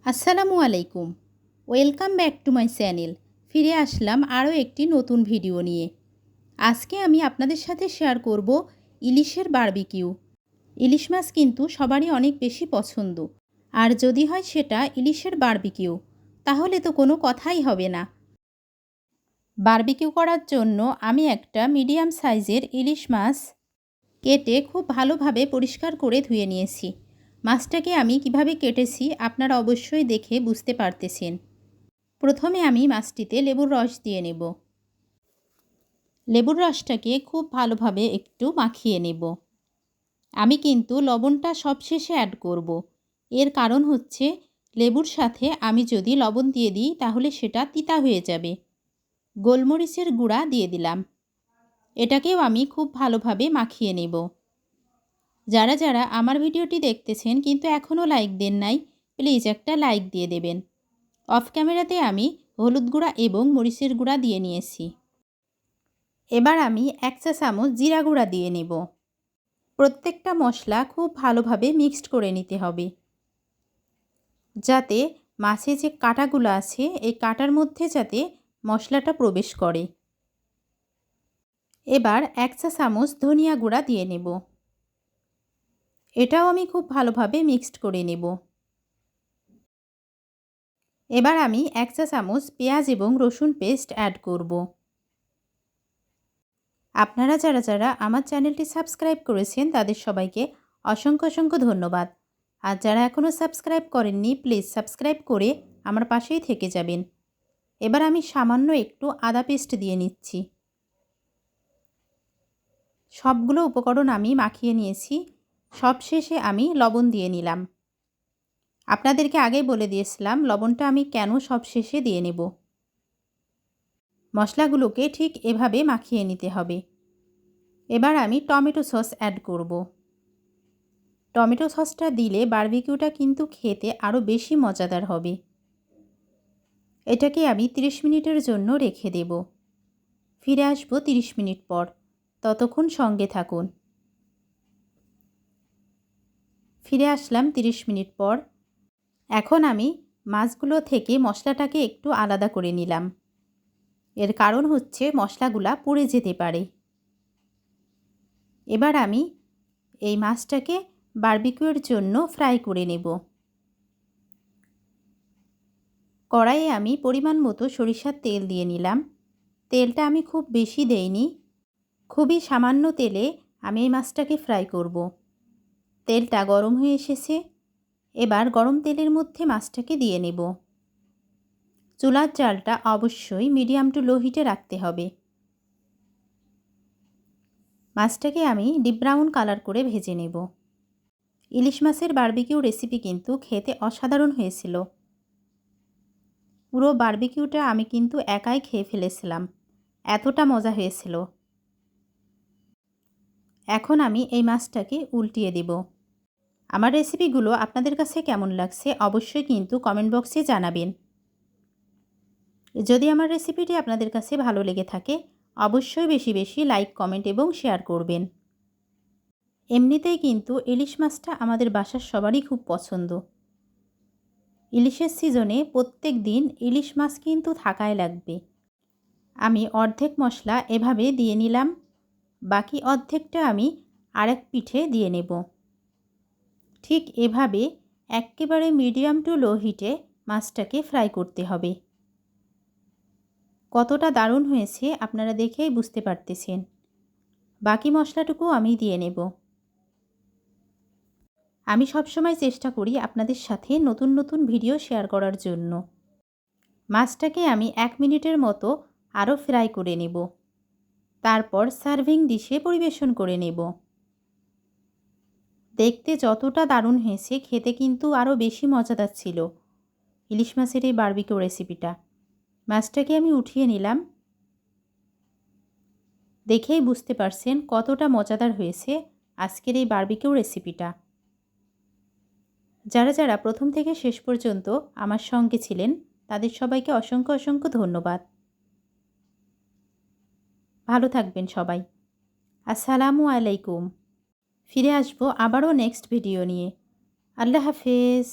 আসসালামু আলাইকুম। Welcome back to my channel. ফিরে আসলাম আরও একটি নতুন ভিডিও নিয়ে। আজকে আমি আপনাদের সাথে শেয়ার করব ইলিশের বারবিকিউ। ইলিশ মাছ কিন্তু সবারই অনেক বেশি পছন্দ, আর যদি হয় সেটা ইলিশের বারবিকিউ, তাহলে তো কোনো কথাই হবে না। বারবিকিউ করার জন্য আমি একটা মিডিয়াম সাইজের ইলিশ মাছ কেটে খুব ভালোভাবে পরিষ্কার করে ধুয়ে নিয়েছি। মাছটাকে আমি কিভাবে কেটেছি আপনারা অবশ্যই দেখে বুঝতে পারতেছেন। প্রথমে আমি মাছটিতে লেবুর রস দিয়ে নেব। লেবুর রসটাকে খুব ভালোভাবে একটু মাখিয়ে নেব। আমি কিন্তু লবণটা সবশেষে অ্যাড করব। এর কারণ হচ্ছে লেবুর সাথে আমি যদি লবণ দিয়ে দিই তাহলে সেটা তিতা হয়ে যাবে। গোলমরিচের গুঁড়া দিয়ে দিলাম। এটাকেও আমি খুব ভালোভাবে মাখিয়ে নেব। যারা যারা আমার ভিডিওটি দেখতেছেন কিন্তু এখনও লাইক দেন নাই, প্লিজ একটা লাইক দিয়ে দেবেন। অফ ক্যামেরাতে আমি হলুদ গুঁড়া এবং মরিচের গুঁড়া দিয়ে নিয়েছি। এবার আমি 1 চা চামচ জিরা গুঁড়া দিয়ে নেব। প্রত্যেকটা মশলা খুব ভালোভাবে মিক্সড করে নিতে হবে, যাতে মাছে যে কাঁটাগুলো আছে এই কাঁটার মধ্যে যাতে মশলাটা প্রবেশ করে। এবার 1 চা চামচ ধনিয়া গুঁড়া দিয়ে নেব। এটাও আমি খুব ভালোভাবে মিক্সড করে নেব। এবার আমি 1 চা চামচ পেঁয়াজ এবং রসুন পেস্ট অ্যাড করব। আপনারা যারা যারা আমার চ্যানেলটি সাবস্ক্রাইব করেছেন তাদের সবাইকে অসংখ্য অসংখ্য ধন্যবাদ। আর যারা এখনও সাবস্ক্রাইব করেননি প্লিজ সাবস্ক্রাইব করে আমার পাশেই থেকে যাবেন। এবার আমি সামান্য একটু আদা পেস্ট দিয়ে নিচ্ছি। সবগুলো উপকরণ আমি মাখিয়ে নিয়েছি। সবশেষে আমি লবণ দিয়ে নিলাম। আপনাদেরকে আগেই বলে দিয়েছিলাম লবণটা আমি কেন সবশেষে দিয়ে নেব। মশলাগুলোকে ঠিক এভাবে মাখিয়ে নিতে হবে। এবার আমি টমেটো সস অ্যাড করব। টমেটো সসটা দিলে বারবিকিউটা কিন্তু খেতে আরও বেশি মজাদার হবে। এটাকে আমি 30 মিনিটের জন্য রেখে দেব। ফিরে আসব 30 মিনিট পর। ততক্ষণ সঙ্গে থাকুন। ফিরে আসলাম 30 মিনিট পর। এখন আমি মাছগুলো থেকে মশলাটাকে একটু আলাদা করে নিলাম। এর কারণ হচ্ছে মশলাগুলা পুড়ে যেতে পারে। এবার আমি এই মাছটাকে বারবিকিউর জন্য ফ্রাই করে নেব। কড়াইয়ে আমি পরিমাণ মতো সরিষার তেল দিয়ে নিলাম। তেলটা আমি খুব বেশি দেইনি, খুবই সামান্য তেলে আমি এই মাছটাকে ফ্রাই করব। তেলটা গরম হয়ে এসেছে। এবার গরম তেলের মধ্যে মাছটাকে দিয়ে নেব। চুলার জালটা অবশ্যই মিডিয়াম টু লো হিটে রাখতে হবে। মাছটাকে আমি ডিপ ব্রাউন কালার করে ভেজে নেব। ইলিশ মাছের বারবিকিউ রেসিপি কিন্তু খেতে অসাধারণ হয়েছিল। পুরো বারবিকিউটা আমি কিন্তু একাই খেয়ে ফেলেছিলাম, এতটা মজা হয়েছিল। এখন আমি এই মাছটাকে উল্টিয়ে দেব। আমার রেসিপিগুলো আপনাদের কাছে কেমন লাগছে অবশ্যই কিন্তু কমেন্ট বক্সে জানাবেন। যদি আমার রেসিপিটি আপনাদের কাছে ভালো লেগে থাকে অবশ্যই বেশি বেশি লাইক, কমেন্ট এবং শেয়ার করবেন। এমনিতেই কিন্তু ইলিশ মাছটা আমাদের বাসার সবারই খুব পছন্দ। ইলিশের সিজনে প্রত্যেক দিন ইলিশ মাছ কিন্তু থাকাই লাগবে। আমি অর্ধেক মশলা এভাবে দিয়ে নিলাম, বাকি অর্ধেকটা আমি আরেক পিঠে দিয়ে নেব। ঠিক এভাবে একেবারে মিডিয়াম টু লো হিটে মাছটাকে ফ্রাই করতে হবে। কতটা দারুণ হয়েছে আপনারা দেখেই বুঝতে পারতেছেন। বাকি মশলাটুকু আমি দিয়ে নেব। আমি সবসময় চেষ্টা করি আপনাদের সাথে নতুন নতুন ভিডিও শেয়ার করার জন্য। মাছটাকে আমি 1 মিনিটের মতো আরও ফ্রাই করে নেব। তারপর সার্ভিং ডিশে পরিবেশন করে নেব। দেখতে যতটা দারুণ হয়েছে খেতে কিন্তু আরও বেশি মজাদার ছিল ইলিশ মাছের এই বারবিকিউ রেসিপিটা। মাছটাকে আমি উঠিয়ে নিলাম। দেখেই বুঝতে পারছেন কতটা মজাদার হয়েছে আজকের এই বারবিকিউ রেসিপিটা। যারা যারা প্রথম থেকে শেষ পর্যন্ত আমার সঙ্গে ছিলেন তাদের সবাইকে অসংখ্য অসংখ্য ধন্যবাদ। ভালো থাকবেন সবাই। আসসালামু আলাইকুম। ফিরে আসবো আবারও নেক্সট ভিডিও নিয়ে। আল্লাহ হাফেজ।